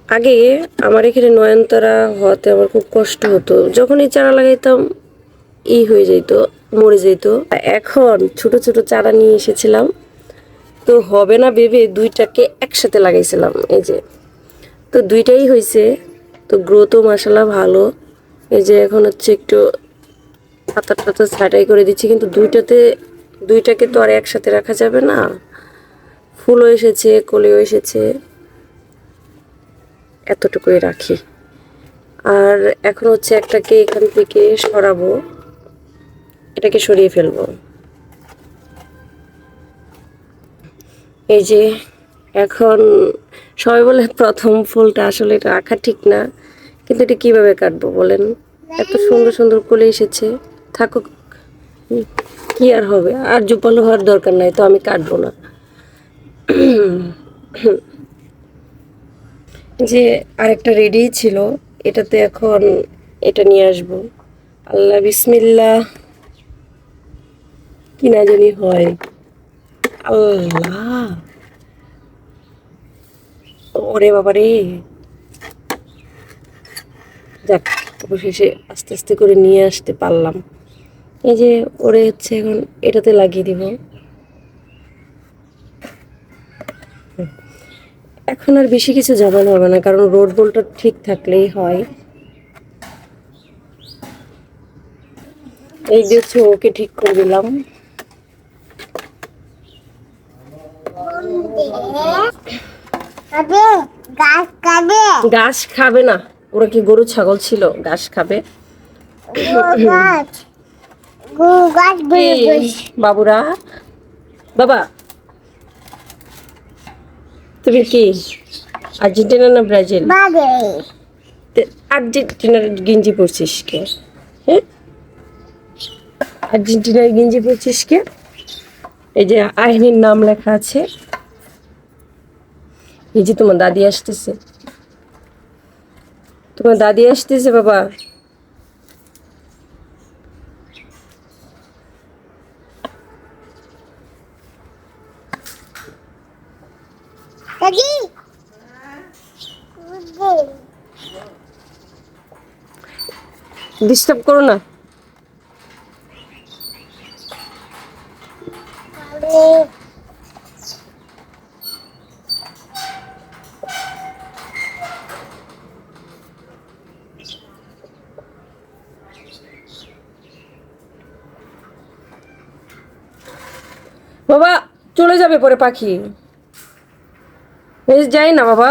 আগে আমার এখানে নয়নতারা হওয়াতে আমার খুব কষ্ট হতো, যখনই চারা লাগাইতাম হয়ে যেত, মরে যেত। এখন ছোট ছোট চারা নিয়ে এসেছিলাম, তো হবে না ভেবে দুইটাকে একসাথে লাগাইছিলাম। এই যে, তো দুইটাই হয়েছে, তো গ্রোথও মাশাআল্লাহ ভালো। এই যে এখন হচ্ছে একটু পাতা টাতা ছাঁটাই করে দিচ্ছি, কিন্তু দুইটাকে তো আর একসাথে রাখা যাবে না। ফুলও এসেছে, কলিও এসেছে, এতটুকুই রাখি। আর এখন হচ্ছে একটাকে এখান থেকে সরাবো, এটাকে সরিয়ে ফেলবো। এই যে এখন সবাই বলে প্রথম ফুলটা, আসলে এটা রাখা ঠিক না, কিন্তু এটা কিভাবে কাটবো বলেন? এত সুন্দর সুন্দর কলি এসেছে, থাকুক, কি আর হবে, আর জোপালো হওয়ার দরকার নাই, তো আমি কাটবো না। যে আরেকটা রেডি ছিল, এটাতে এখন এটা নিয়ে আসবো। আল্লাহ বিসমিল্লাহ, কি না জানি হয়। আল্লাহ, ওরে বাবা রে, যাক অবশেষে আস্তে আস্তে করে নিয়ে আসতে পারলাম। এই যে ওরে হচ্ছে এখন এটাতে লাগিয়ে দিব। এখন আর বেশি কিছু ঝামেলা হবে না, কারণ রোড বোলটা ঠিক থাকলেই হয়। এই যে ওকে ঠিক করে দিলাম। ঘাস খাবে না, ওরা কি গরু ছাগল ছিল ঘাস খাবে? বাবুরা, বাবা তুমি কি আর্জেন্টিনা না ব্রাজিল? আর্জেন্টিনার গেঞ্জি পরছিস কে? হ্যাঁ, আর্জেন্টিনার গেঞ্জি পরছিস কে? এই যে আহিনীর নাম লেখা আছে। এই যে তোমার দাদি আসতেছে, তোমার দাদি আসতেছে বাবা। ডিস্টার্ব করো না। বাবা চলে যাবে পরে পাখি, যাই না বাবা।